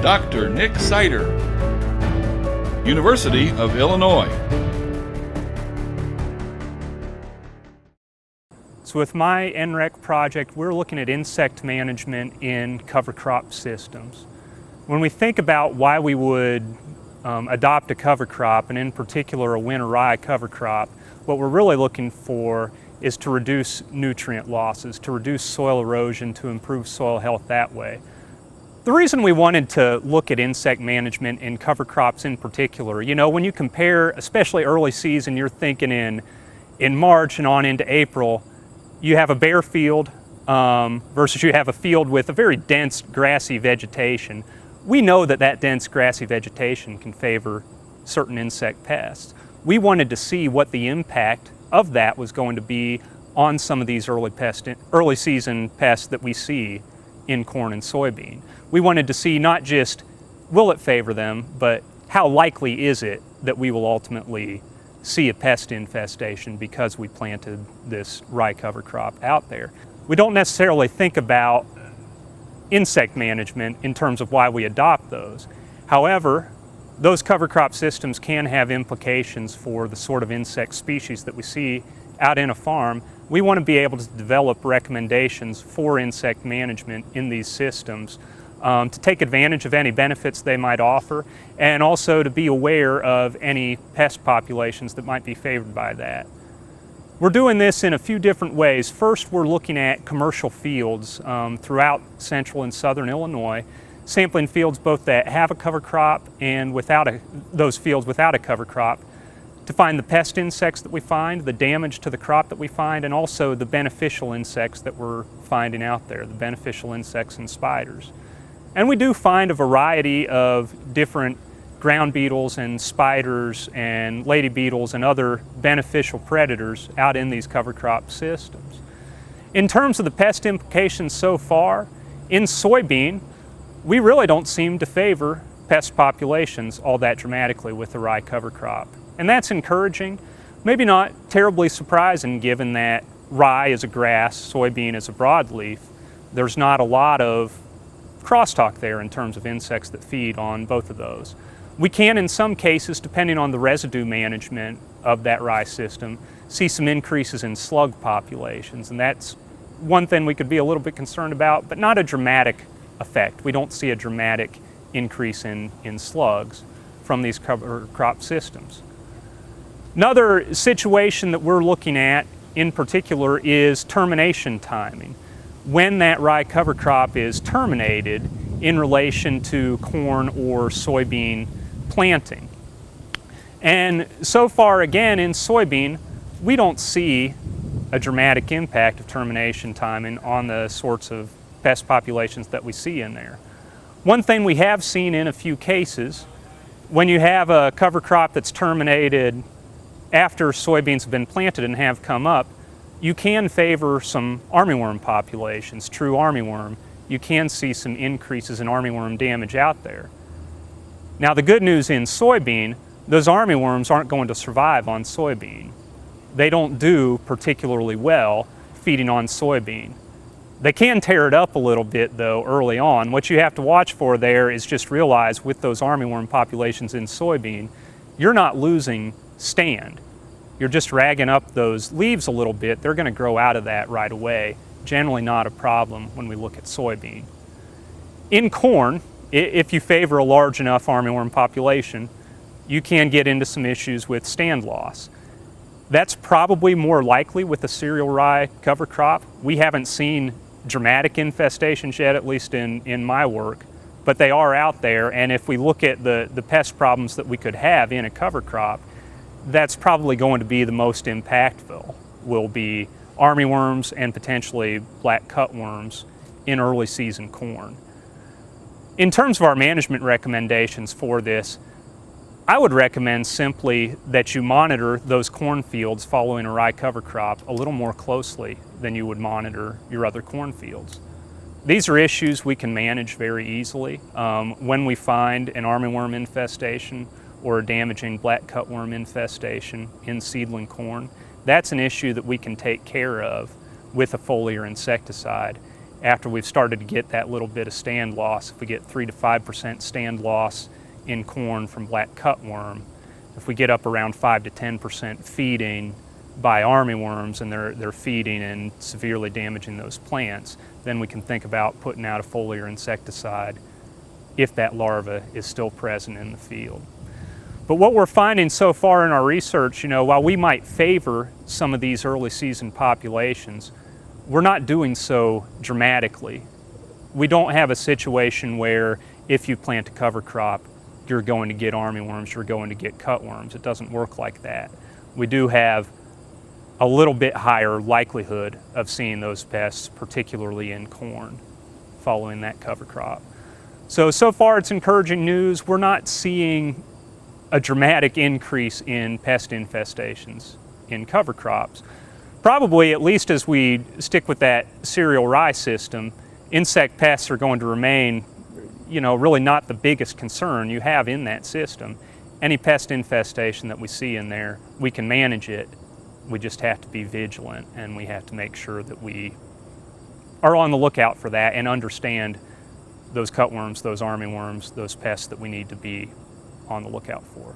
Dr. Nick Seiter, University of Illinois. So with my NREC project, we're looking at insect management in cover crop systems. When we think about why we would adopt a cover crop, and in particular a winter rye cover crop, what we're really looking for is to reduce nutrient losses, to reduce soil erosion, to improve soil health that way. The reason we wanted to look at insect management in cover crops in particular, when you compare, especially early season, you're thinking in March and on into April, you have a bare field versus you have a field with a very dense grassy vegetation. We know that dense grassy vegetation can favor certain insect pests. We wanted to see what the impact of that was going to be on some of these early season pests that we see in corn and soybean. We wanted to see not just will it favor them, but how likely is it that we will ultimately see a pest infestation because we planted this rye cover crop out there. We don't necessarily think about insect management in terms of why we adopt those. However, those cover crop systems can have implications for the sort of insect species that we see out in a farm. We want to be able to develop recommendations for insect management in these systems to take advantage of any benefits they might offer, and also to be aware of any pest populations that might be favored by that. We're doing this in a few different ways. First, we're looking at commercial fields throughout central and southern Illinois, sampling fields both that have a cover crop and those fields without a cover crop, to find the pest insects that we find, the damage to the crop that we find, and also the beneficial insects that we're finding out there, the beneficial insects and spiders. And we do find a variety of different ground beetles and spiders and lady beetles and other beneficial predators out in these cover crop systems. In terms of the pest implications so far, in soybean, we really don't seem to favor pest populations all that dramatically with the rye cover crop. And that's encouraging, maybe not terribly surprising given that rye is a grass, soybean is a broadleaf. There's not a lot of crosstalk there in terms of insects that feed on both of those. We can, in some cases, depending on the residue management of that rye system, see some increases in slug populations, and that's one thing we could be a little bit concerned about, but not a dramatic effect. We don't see a dramatic increase in slugs from these cover crop systems. Another situation that we're looking at in particular is termination timing. When that rye cover crop is terminated in relation to corn or soybean planting. And so far, again, in soybean, we don't see a dramatic impact of termination timing on the sorts of pest populations that we see in there. One thing we have seen in a few cases, when you have a cover crop that's terminated after soybeans have been planted and have come up, you can favor some armyworm populations, true armyworm. You can see some increases in armyworm damage out there. Now the good news in soybean, those armyworms aren't going to survive on soybean. They don't do particularly well feeding on soybean. They can tear it up a little bit though early on. What you have to watch for there is just realize with those armyworm populations in soybean, you're not losing stand. You're just ragging up those leaves a little bit. They're going to grow out of that right away. Generally not a problem when we look at soybean. In corn, if you favor a large enough armyworm population, you can get into some issues with stand loss. That's probably more likely with the cereal rye cover crop. We haven't seen dramatic infestations yet, at least in my work, but they are out there, and if we look at the pest problems that we could have in a cover crop, that's probably going to be the most impactful, will be armyworms and potentially black cutworms in early season corn. In terms of our management recommendations for this, I would recommend simply that you monitor those cornfields following a rye cover crop a little more closely than you would monitor your other cornfields. These are issues we can manage very easily. When we find an armyworm infestation or a damaging black cutworm infestation in seedling corn, that's an issue that we can take care of with a foliar insecticide. after we've started to get that little bit of stand loss. If we get 3 to 5% stand loss in corn from black cutworm, if we get up around 5 to 10% feeding by armyworms and they're feeding and severely damaging those plants, then we can think about putting out a foliar insecticide if that larva is still present in the field. But what we're finding so far in our research, while we might favor some of these early season populations, we're not doing so dramatically. We don't have a situation where if you plant a cover crop, you're going to get armyworms, you're going to get cutworms. It doesn't work like that. We do have a little bit higher likelihood of seeing those pests, particularly in corn, following that cover crop. So far it's encouraging news. We're not seeing a dramatic increase in pest infestations in cover crops. Probably, at least as we stick with that cereal rye system, insect pests are going to remain, really not the biggest concern you have in that system. Any pest infestation that we see in there, we can manage it. We just have to be vigilant, and we have to make sure that we are on the lookout for that and understand those cutworms, those armyworms, those pests that we need to be on the lookout for.